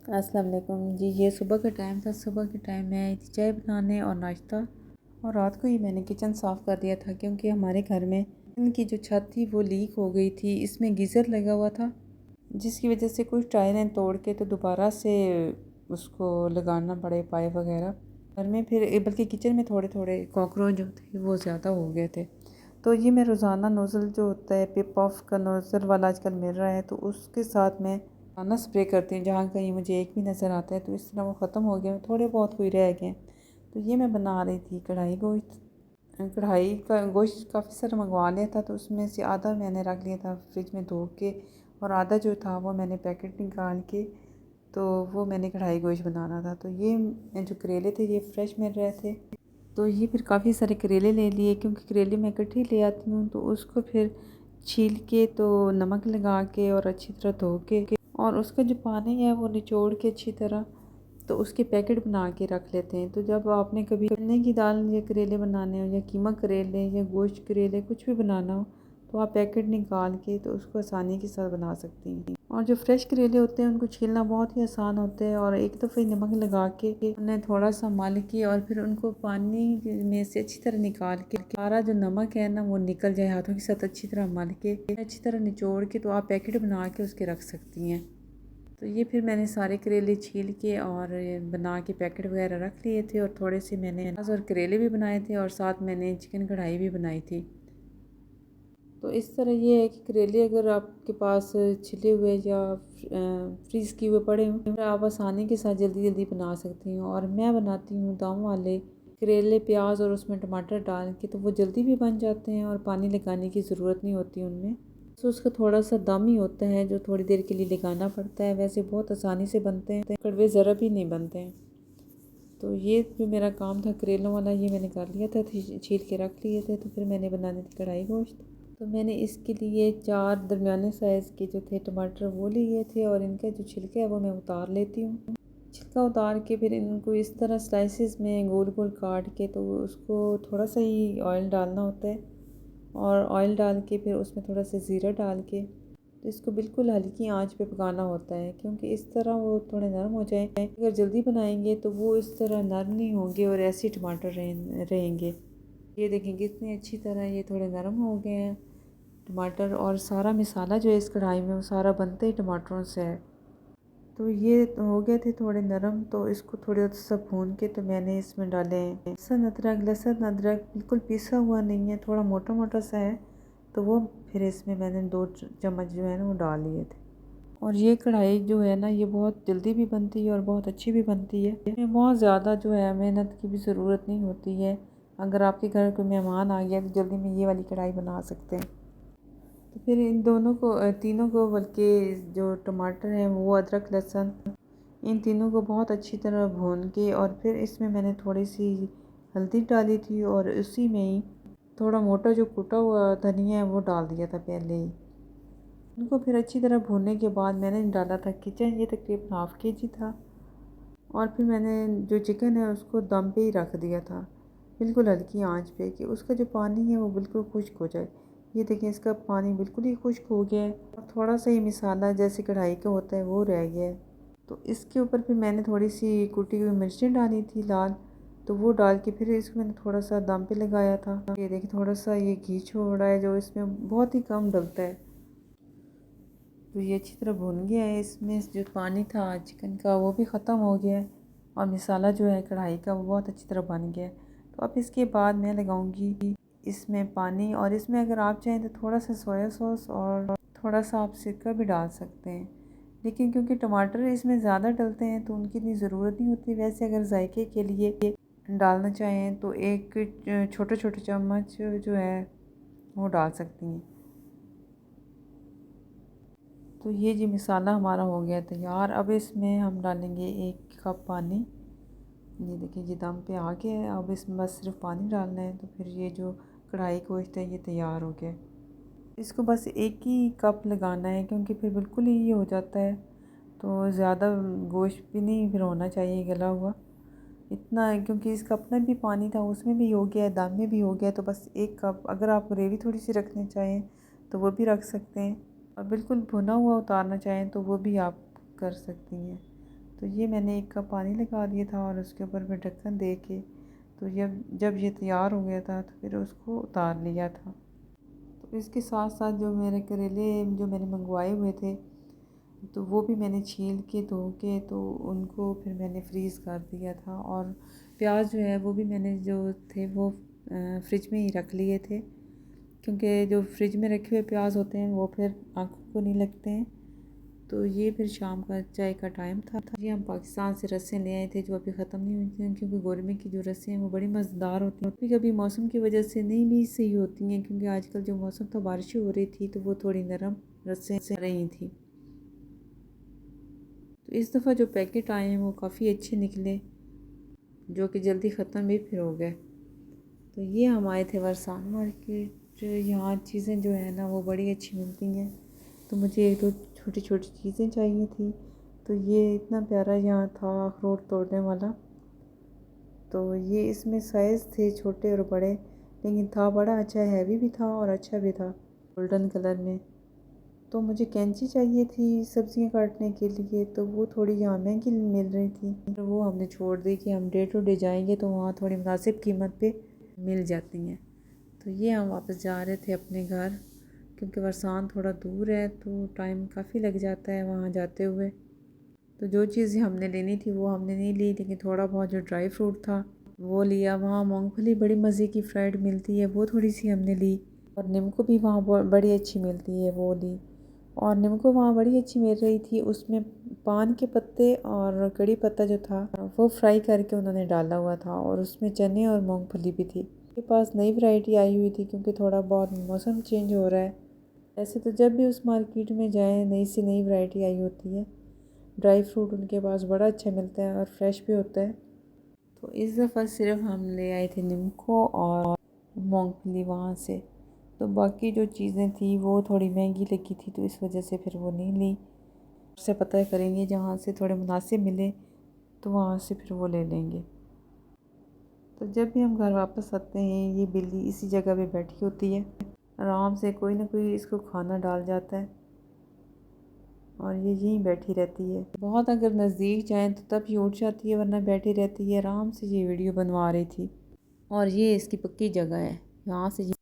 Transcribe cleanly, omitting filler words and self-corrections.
अस्सलाम वालेकुम जी। ये सुबह का टाइम था। सुबह के टाइम मैं आई थी चाय बनाने और नाश्ता, और रात को ही मैंने किचन साफ़ कर दिया था क्योंकि हमारे घर में किचन की जो छत थी वो लीक हो गई थी। इसमें गीज़र लगा हुआ था जिसकी वजह से कुछ टायरें तोड़ के तो दोबारा से उसको लगाना पड़े पाइप वगैरह। घर में फिर बल्कि किचन में थोड़े थोड़े कॉकरोच जो थे वो ज़्यादा हो गए थे। तो ये मैं रोज़ाना नोज़ल जो होता है पिप ऑफ का नोज़ल वाला आजकल मिल रहा है, तो उसके साथ मैं रोज़ाना स्प्रे करती हूँ। जहाँ कहीं मुझे एक भी नज़र आता है तो इस तरह वो ख़त्म हो गया, थोड़े बहुत कोई रह गए। तो ये मैं बना रही थी कढ़ाई गोश्त। कढ़ाई का गोश्त काफ़ी सारा मंगवा लिया था, तो उसमें से आधा मैंने रख लिया था फ्रिज में धो के, और आधा जो था वो मैंने पैकेट निकाल के तो वो मैंने कढ़ाई गोश्त बनाना था। तो ये जो करेले थे ये फ्रेश मिल रहे थे, तो ये फिर काफ़ी सारे करेले ले लिए क्योंकि करेले मैं इकट्ठे ले आती हूँ। तो उसको फिर छील के तो नमक लगा के और अच्छी तरह धो के और उसका जो पानी है वो निचोड़ के अच्छी तरह तो उसके पैकेट बना के रख लेते हैं। तो जब आपने कभी चने की दाल या करेले बनाने हो या कीमा करेले या गोश्त करेले कुछ भी बनाना हो तो आप पैकेट निकाल के तो उसको आसानी के साथ बना सकती हैं। और जो फ्रेश करेले होते हैं उनको छीलना बहुत ही आसान होता है, और एक दफ़े नमक लगा के उन्हें थोड़ा सा मल के और फिर उनको पानी में से अच्छी तरह निकाल के सारा जो नमक है ना वो निकल जाए, हाथों के साथ अच्छी तरह मल के अच्छी तरह निचोड़ के तो आप पैकेट बना के उसके रख सकती हैं। तो ये फिर मैंने सारे करेले छील के और बना के पैकेट वगैरह रख लिए थे, और थोड़े से मैंने प्याज और करेले भी बनाए थे, और साथ मैंने चिकन कढ़ाई भी बनाई थी। तो इस तरह ये है कि करेले अगर आपके पास छिले हुए या फ्रीज़ किए हुए पड़े हों तो आप आसानी के साथ जल्दी जल्दी बना सकती हैं। और मैं बनाती हूँ दम वाले करेले, प्याज और उसमें टमाटर डाल के, तो वो जल्दी भी बन जाते हैं और पानी लगाने की ज़रूरत नहीं होती उनमें। तो उसका थोड़ा सा दम ही होता है जो थोड़ी देर के लिए लगाना पड़ता है, वैसे बहुत आसानी से बनते हैं, कड़वे ज़रा भी नहीं बनते हैं। तो ये जो मेरा काम था करेलों वाला ये मैंने कर लिया था, छील के रख लिए थे। तो फिर मैंने बनानी थी कढ़ाई गोश्त। तो मैंने इसके लिए 4 दरमियाने साइज़ के जो थे टमाटर वो लिए थे, और इनका जो छिलका है वो मैं उतार लेती हूँ। छिलका उतार के फिर इनको इस तरह स्लाइसेस में गोल गोल काट के तो उसको थोड़ा सा ही ऑयल डालना होता है, और ऑयल डाल के फिर उसमें थोड़ा सा ज़ीरा डाल के तो इसको बिल्कुल हल्की आंच पे पकाना होता है, क्योंकि इस तरह वो थोड़े नरम हो जाए। अगर जल्दी बनाएंगे तो वो इस तरह नरम नहीं होंगे और ऐसे टमाटर रहेंगे। ये देखें कितनी अच्छी तरह ये थोड़े नरम हो गए हैं टमाटर, और सारा मसाला जो है इस कढ़ाई में वो सारा बनते ही टमाटरों से है। तो ये हो गए थे थोड़े नरम, तो इसको थोड़ा सा भून के तो मैंने इसमें डाले हैं लहसुन अदरक बिल्कुल पिसा हुआ नहीं है, थोड़ा मोटा मोटा सा है, तो वो फिर इसमें मैंने 2 चम्मच जो है ना वो डाल लिए थे। और ये कढ़ाई जो है ना ये बहुत जल्दी भी बनती है और बहुत अच्छी भी बनती है। इसमें बहुत ज़्यादा जो है मेहनत की भी ज़रूरत नहीं होती है। अगर आपके घर कोई मेहमान आ गया तो जल्दी में ये वाली कढ़ाई बना सकते हैं। तो फिर इन दोनों को तीनों को, बल्कि जो टमाटर है वो अदरक लहसुन इन तीनों को बहुत अच्छी तरह भून के, और फिर इसमें मैंने थोड़ी सी हल्दी डाली थी, और उसी में ही थोड़ा मोटा जो कूटा हुआ धनिया है वो डाल दिया था पहले ही। उनको फिर अच्छी तरह भूनने के बाद मैंने डाला था किचन, ये तकरीबन हाफ़ केजी था, और फिर मैंने जो चिकन है उसको दम पे ही रख दिया था बिल्कुल हल्की आंच पे, कि उसका जो पानी है वो बिल्कुल खुश्क हो जाए। ये देखें इसका पानी बिल्कुल ही खुश्क हो गया है, और थोड़ा सा ही मसाला जैसे कढ़ाई का होता है वो रह गया है। तो इसके ऊपर फिर मैंने थोड़ी सी कुटी हुई मिर्चें डाली थी लाल, तो वो डाल के फिर इसको मैंने थोड़ा सा दम पे लगाया था। ये देखिए थोड़ा सा ये घी छोड़ रहा है जो इसमें बहुत ही कम डलता है। तो ये अच्छी तरह भुन गया है, इसमें जो पानी था चिकन का वो भी ख़त्म हो गया है, और मसाला जो है कढ़ाई का वो बहुत अच्छी तरह बन गया है। तो अब इसके बाद मैं लगाऊंगी इसमें पानी, और इसमें अगर आप चाहें तो थोड़ा सा सोया सॉस और थोड़ा सा आप सिरका भी डाल सकते हैं, लेकिन क्योंकि टमाटर इसमें ज़्यादा डलते हैं तो उनकी इतनी ज़रूरत नहीं होती। वैसे अगर जायके के लिए डालना चाहें तो एक छोटे छोटे चम्मच जो है वो डाल सकती हैं। तो ये जी मसाला हमारा हो गया तैयार। अब इसमें हम डालेंगे 1 कप पानी। ये देखिए ये दम पे आ गया है, अब इसमें बस सिर्फ पानी डालना है। तो फिर ये जो कढ़ाई गोश्त है ये तैयार हो गया। इसको बस 1 ही कप लगाना है क्योंकि फिर बिल्कुल ही ये हो जाता है, तो ज़्यादा गोश्त भी नहीं फिर होना चाहिए गला हुआ इतना, क्योंकि इसका अपना भी पानी था उसमें भी हो गया, दम में भी हो गया। तो बस 1 कप, अगर आप ग्रेवी थोड़ी सी रखनी चाहें तो वो भी रख सकते हैं, और बिल्कुल भुना हुआ उतारना चाहें तो वो भी आप कर सकती हैं। तो ये मैंने एक कप पानी लगा दिया था और उसके ऊपर फिर ढक्कन दे के तो जब ये तैयार हो गया था तो फिर उसको उतार लिया था। तो इसके साथ साथ जो मेरे करेले जो मैंने मंगवाए हुए थे तो वो भी मैंने छील के धो के तो उनको फिर मैंने फ्रीज़ कर दिया था। और प्याज जो है वो भी मैंने जो थे वो फ्रिज में ही रख लिए थे, क्योंकि जो फ्रिज में रखे हुए प्याज होते हैं वो फिर आँखों को नहीं लगते हैं। तो ये फिर शाम का चाय का टाइम था। ये हम पाकिस्तान से रस्सें ले आए थे जो अभी ख़त्म नहीं हुई थी, क्योंकि गोरमे की जो रस्सें हैं वो बड़ी मज़ेदार होती हैं। कभी कभी मौसम की वजह से नहीं भी सही होती हैं, क्योंकि आजकल जो मौसम था बारिशें हो रही थी तो वो थोड़ी नरम रस्सें रही थी। तो इस दफ़ा जो पैकेट आए हैं वो काफ़ी अच्छे निकले, जो कि जल्दी ख़त्म भी फिर हो गए। तो ये हम आए थे वरसान मार्केट। यहाँ चीज़ें जो है ना वो बड़ी अच्छी मिलती हैं। तो मुझे एक दो छोटी छोटी चीज़ें चाहिए थी। तो ये इतना प्यारा यहाँ था अखरोट तोड़ने वाला। तो ये इसमें साइज़ थे छोटे और बड़े, लेकिन था बड़ा अच्छा, हैवी भी था और अच्छा भी था गोल्डन कलर में। तो मुझे कैंची चाहिए थी सब्ज़ियाँ काटने के लिए, तो वो थोड़ी यहाँ महंगी मिल रही थी। तो वो हमने छोड़ दी कि हम डे टू डे जाएंगे तो वहाँ थोड़ी मुनासिब कीमत पे मिल जाती हैं। तो ये हम वापस जा रहे थे अपने घर, क्योंकि वरसान थोड़ा दूर है तो टाइम काफ़ी लग जाता है वहाँ जाते हुए। तो जो चीज़ें हमने लेनी थी वो हमने नहीं ली, लेकिन थोड़ा बहुत जो ड्राई फ्रूट था वो लिया। वहाँ मूंगफली बड़ी मज़े की फ्राइड मिलती है, वो थोड़ी सी हमने ली। और नीमको भी वहाँ बड़ी अच्छी मिलती है, वो ली। और नीमको वहाँ बड़ी अच्छी मिल रही थी, उसमें पान के पत्ते और कड़ी पत्ता जो था वो फ्राई करके उन्होंने डाला हुआ था, और उसमें चने और मूंगफली भी थी। के पास नई वैरायटी आई हुई थी, क्योंकि थोड़ा बहुत मौसम चेंज हो रहा है। ऐसे तो जब भी उस मार्केट में जाएं नई से नई वैरायटी आई होती है। ड्राई फ्रूट उनके पास बड़ा अच्छा मिलता है और फ्रेश भी होता है। तो इस दफ़ा सिर्फ हम ले आए थे नीमको और मूंगफली वहाँ से। तो बाकी जो चीज़ें थी वो थोड़ी महंगी लगी थी, तो इस वजह से फिर वो नहीं ली। उससे पता करेंगे जहाँ से थोड़े मुनासिब मिले तो वहाँ से फिर वो ले लेंगे। तो जब भी हम घर वापस आते हैं ये बिल्ली इसी जगह पे बैठी होती है, आराम से कोई ना कोई इसको खाना डाल जाता है और ये यहीं बैठी रहती है। बहुत अगर नज़दीक जाएं तो तब ये उठ जाती है, वरना बैठी रहती है आराम से। ये वीडियो बनवा रही थी और ये इसकी पक्की जगह है, यहाँ से